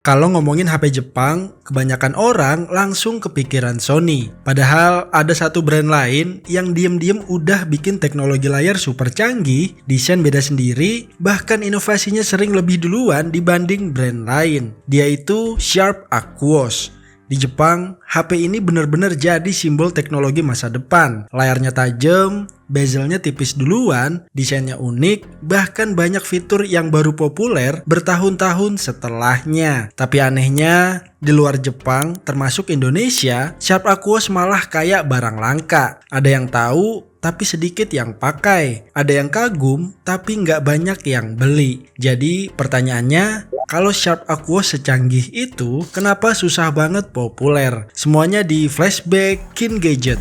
Kalau ngomongin HP Jepang, kebanyakan orang langsung kepikiran Sony. Padahal ada satu brand lain yang diem-diem udah bikin teknologi layar super canggih, desain beda sendiri, bahkan inovasinya sering lebih duluan dibanding brand lain. Dia itu Sharp Aquos. Di Jepang, HP ini benar-benar jadi simbol teknologi masa depan. Layarnya tajam, bezelnya tipis duluan, desainnya unik, bahkan banyak fitur yang baru populer bertahun-tahun setelahnya. Tapi anehnya, di luar Jepang, termasuk Indonesia, Sharp Aquos malah kayak barang langka. Ada yang tahu, tapi sedikit yang pakai. Ada yang kagum, tapi nggak banyak yang beli. Jadi pertanyaannya, kalau Sharp Aquos secanggih itu, kenapa susah banget populer? Semuanya di Flashback Kin Gadget.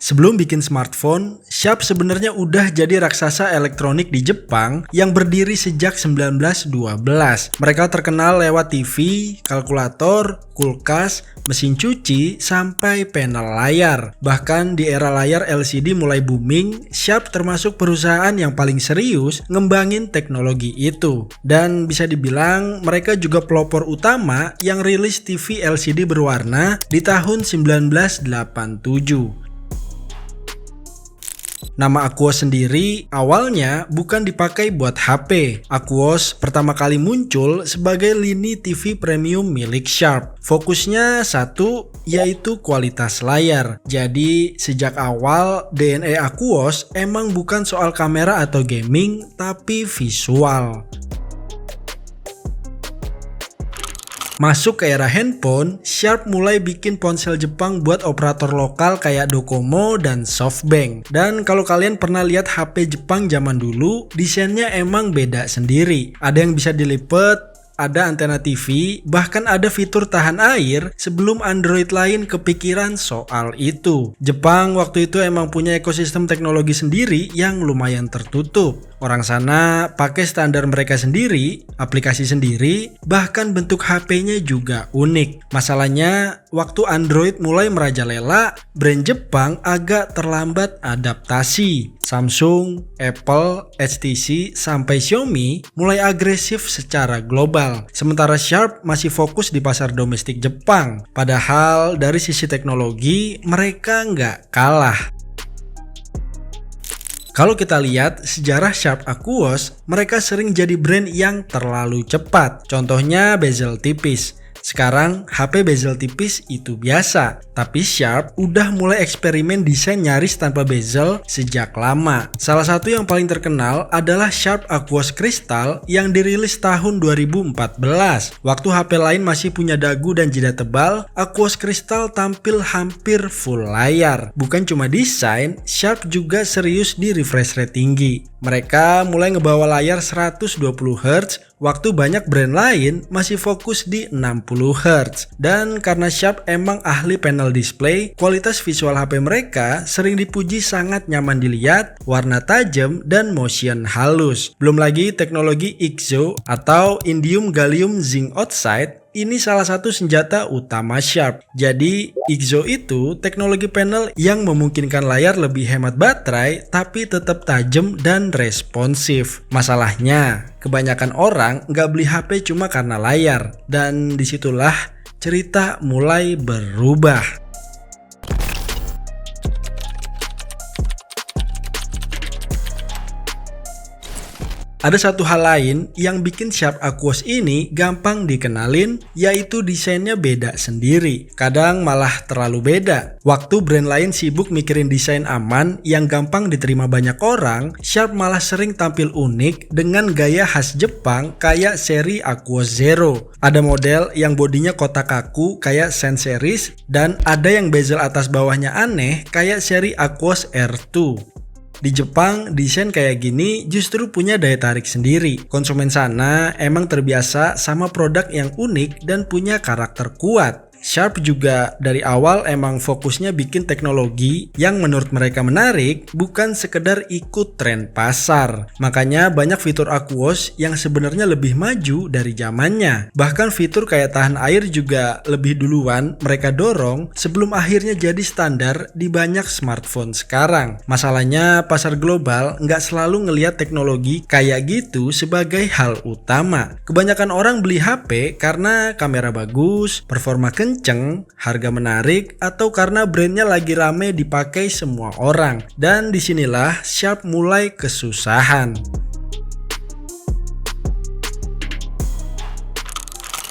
Sebelum bikin smartphone, Sharp sebenarnya udah jadi raksasa elektronik di Jepang yang berdiri sejak 1912. Mereka terkenal lewat TV, kalkulator, kulkas, mesin cuci, sampai panel layar. Bahkan di era layar LCD mulai booming, Sharp termasuk perusahaan yang paling serius ngembangin teknologi itu. Dan bisa dibilang mereka juga pelopor utama yang rilis TV LCD berwarna di tahun 1987. Nama Aquos sendiri awalnya bukan dipakai buat HP. Aquos pertama kali muncul sebagai lini TV premium milik Sharp. Fokusnya satu, yaitu kualitas layar. Jadi sejak awal DNA Aquos emang bukan soal kamera atau gaming, tapi visual. Masuk ke era handphone, Sharp mulai bikin ponsel Jepang buat operator lokal kayak Docomo dan SoftBank. Dan kalau kalian pernah lihat HP Jepang zaman dulu, desainnya emang beda sendiri. Ada yang bisa dilipat, ada antena TV, bahkan ada fitur tahan air sebelum Android lain kepikiran soal itu. Jepang waktu itu emang punya ekosistem teknologi sendiri yang lumayan tertutup. Orang sana pakai standar mereka sendiri, aplikasi sendiri, bahkan bentuk HP-nya juga unik. Masalahnya, waktu Android mulai merajalela, brand Jepang agak terlambat adaptasi. Samsung, Apple, HTC, sampai Xiaomi mulai agresif secara global. Sementara Sharp masih fokus di pasar domestik Jepang. Padahal dari sisi teknologi, mereka nggak kalah. Kalau kita lihat sejarah Sharp Aquos, mereka sering jadi brand yang terlalu cepat. Contohnya bezel tipis. Sekarang HP bezel tipis itu biasa, tapi Sharp udah mulai eksperimen desain nyaris tanpa bezel sejak lama. Salah satu yang paling terkenal adalah Sharp Aquos Crystal yang dirilis tahun 2014. Waktu HP lain masih punya dagu dan jeda tebal, Aquos Crystal tampil hampir full layar. Bukan cuma desain, Sharp juga serius di refresh rate tinggi. Mereka mulai ngebawa layar 120 Hz, waktu banyak brand lain masih fokus di 60 Hz. Dan karena Sharp emang ahli panel display, kualitas visual HP mereka sering dipuji sangat nyaman dilihat, warna tajam, dan motion halus. Belum lagi teknologi IGZO atau Indium Gallium Zinc Oxide. Ini salah satu senjata utama Sharp. Jadi IGZO itu teknologi panel yang memungkinkan layar lebih hemat baterai tapi tetap tajam dan responsif. Masalahnya, kebanyakan orang nggak beli HP cuma karena layar. Dan disitulah cerita mulai berubah. Ada satu hal lain yang bikin Sharp Aquos ini gampang dikenalin, yaitu desainnya beda sendiri. Kadang malah terlalu beda. Waktu brand lain sibuk mikirin desain aman yang gampang diterima banyak orang, Sharp malah sering tampil unik dengan gaya khas Jepang kayak seri Aquos Zero. Ada model yang bodinya kotak kaku kayak Sen series, dan ada yang bezel atas bawahnya aneh kayak seri Aquos R2. Di Jepang, desain kayak gini justru punya daya tarik sendiri. Konsumen sana emang terbiasa sama produk yang unik dan punya karakter kuat. Sharp juga dari awal emang fokusnya bikin teknologi yang menurut mereka menarik, bukan sekedar ikut tren pasar. Makanya banyak fitur Aquos yang sebenarnya lebih maju dari zamannya. Bahkan fitur kayak tahan air juga lebih duluan mereka dorong sebelum akhirnya jadi standar di banyak smartphone sekarang. Masalahnya pasar global nggak selalu ngelihat teknologi kayak gitu sebagai hal utama. Kebanyakan orang beli HP karena kamera bagus, performa kenceng, harga menarik, atau karena brandnya lagi rame dipakai semua orang. Dan disinilah Sharp mulai kesusahan.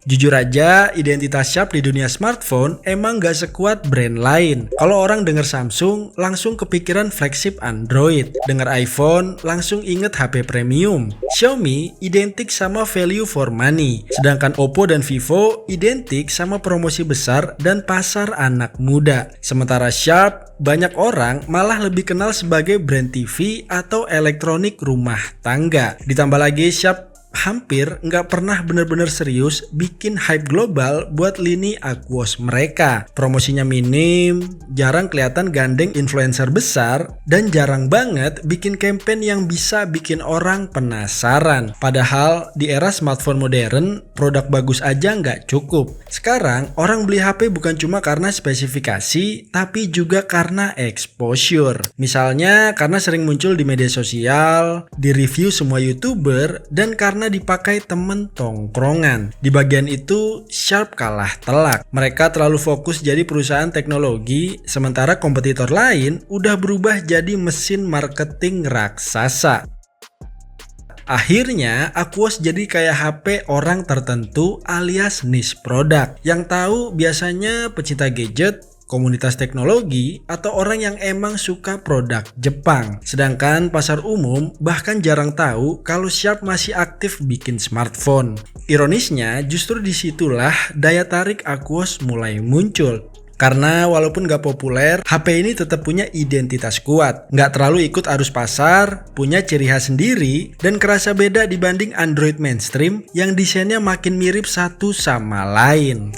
Jujur aja, identitas Sharp di dunia smartphone emang gak sekuat brand lain. Kalau orang denger Samsung, langsung kepikiran flagship Android. Dengar iPhone, langsung inget HP premium. Xiaomi identik sama value for money. Sedangkan Oppo dan Vivo identik sama promosi besar dan pasar anak muda. Sementara Sharp, banyak orang malah lebih kenal sebagai brand TV atau elektronik rumah tangga. Ditambah lagi Sharp hampir nggak pernah benar-benar serius bikin hype global buat lini Aquos mereka. Promosinya minim, jarang kelihatan gandeng influencer besar, dan jarang banget bikin campaign yang bisa bikin orang penasaran. Padahal di era smartphone modern, produk bagus aja nggak cukup. Sekarang orang beli HP bukan cuma karena spesifikasi, tapi juga karena exposure. Misalnya karena sering muncul di media sosial, di review semua YouTuber, dan karena dipakai temen tongkrongan. Di bagian itu Sharp kalah telak. Mereka terlalu fokus jadi perusahaan teknologi, sementara kompetitor lain udah berubah jadi mesin marketing raksasa. Akhirnya Aquos jadi kayak HP orang tertentu alias niche product. Yang tahu biasanya pecinta gadget, komunitas teknologi, atau orang yang emang suka produk Jepang. Sedangkan pasar umum bahkan jarang tahu kalau Sharp masih aktif bikin smartphone. Ironisnya justru disitulah daya tarik Aquos mulai muncul. Karena walaupun gak populer, HP ini tetap punya identitas kuat. Gak terlalu ikut arus pasar, punya ciri khas sendiri, dan kerasa beda dibanding Android mainstream yang desainnya makin mirip satu sama lain.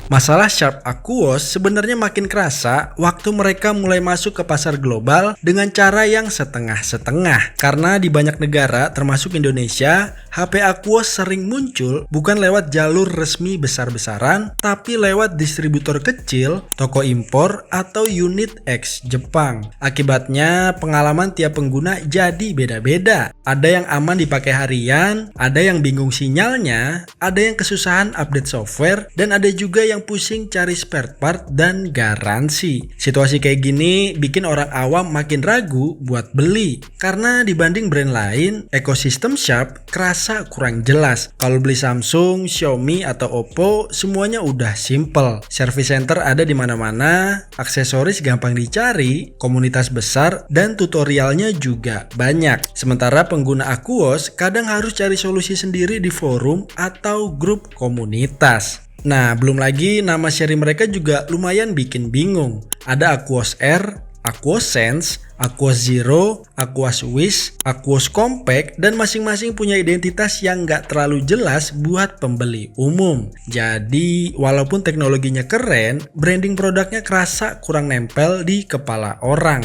Masalah Sharp Aquos sebenarnya makin kerasa waktu mereka mulai masuk ke pasar global dengan cara yang setengah-setengah. Karena di banyak negara termasuk Indonesia, HP Aquos sering muncul bukan lewat jalur resmi besar-besaran, tapi lewat distributor kecil, toko impor, atau unit ex Jepang. Akibatnya pengalaman tiap pengguna jadi beda-beda. Ada yang aman dipakai harian, ada yang bingung sinyalnya, ada yang kesusahan update software, dan ada juga yang pusing cari spare part dan garansi. Situasi kayak gini bikin orang awam makin ragu buat beli. Karena dibanding brand lain, ekosistem Sharp kerasa kurang jelas. Kalau beli Samsung, Xiaomi, atau Oppo, semuanya udah simple. Service center ada di mana-mana, aksesoris gampang dicari, komunitas besar, dan tutorialnya juga banyak. Sementara pengguna Aquos kadang harus cari solusi sendiri di forum atau grup komunitas. Nah, belum lagi nama seri mereka juga lumayan bikin bingung. Ada Aquos R, Aquos Sense, Aquos Zero, Aquos Wish, Aquos Compact, dan masing-masing punya identitas yang gak terlalu jelas buat pembeli umum. Jadi, walaupun teknologinya keren, branding produknya kerasa kurang nempel di kepala orang.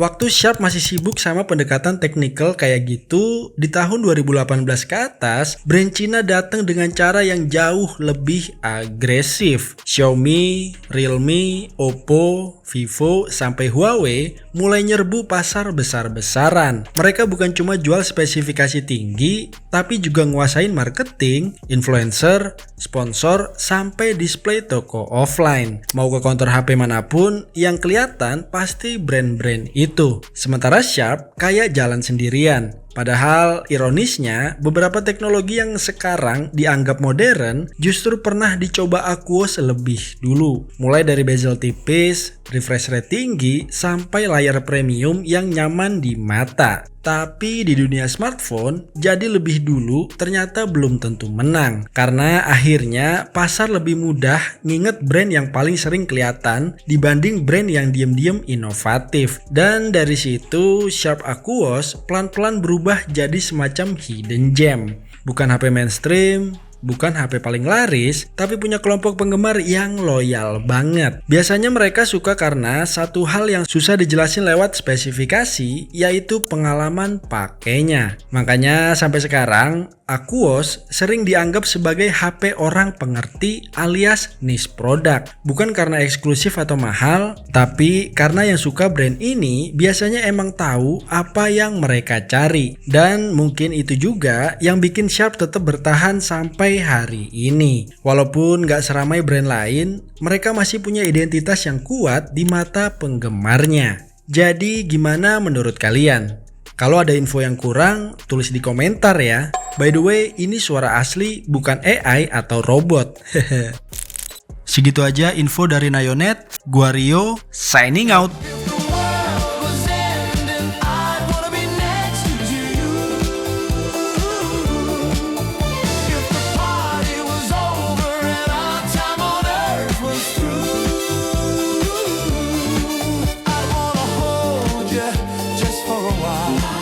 Waktu Sharp masih sibuk sama pendekatan teknikal kayak gitu, di tahun 2018 ke atas, brand Cina datang dengan cara yang jauh lebih agresif. Xiaomi, Realme, Oppo, Vivo, sampai Huawei mulai nyerbu pasar besar-besaran. Mereka bukan cuma jual spesifikasi tinggi, tapi juga nguasain marketing, influencer, sponsor, sampai display toko offline. Mau ke counter HP manapun, yang kelihatan pasti brand-brand itu. Sementara Sharp kayak jalan sendirian. Padahal ironisnya, beberapa teknologi yang sekarang dianggap modern justru pernah dicoba Aquos lebih dulu. Mulai dari bezel tipis, refresh rate tinggi, sampai layar premium yang nyaman di mata. Tapi di dunia smartphone, jadi lebih dulu ternyata belum tentu menang. Karena akhirnya pasar lebih mudah nginget brand yang paling sering kelihatan dibanding brand yang diem-diem inovatif. Dan dari situ Sharp Aquos pelan-pelan berubah jadi semacam hidden gem. Bukan HP mainstream, bukan HP paling laris, tapi punya kelompok penggemar yang loyal banget. Biasanya mereka suka karena satu hal yang susah dijelasin lewat spesifikasi, yaitu pengalaman pakainya. Makanya sampai sekarang, Aquos sering dianggap sebagai HP orang pengerti alias niche product. Bukan karena eksklusif atau mahal, tapi karena yang suka brand ini biasanya emang tahu apa yang mereka cari. Dan mungkin itu juga yang bikin Sharp tetap bertahan sampai hari ini. Walaupun gak seramai brand lain, mereka masih punya identitas yang kuat di mata penggemarnya. Jadi gimana menurut kalian? Kalau ada info yang kurang, tulis di komentar ya. By the way, ini suara asli, bukan AI atau robot. Segitu aja info dari Nayonet. Gua Rio, signing out. Just for a while.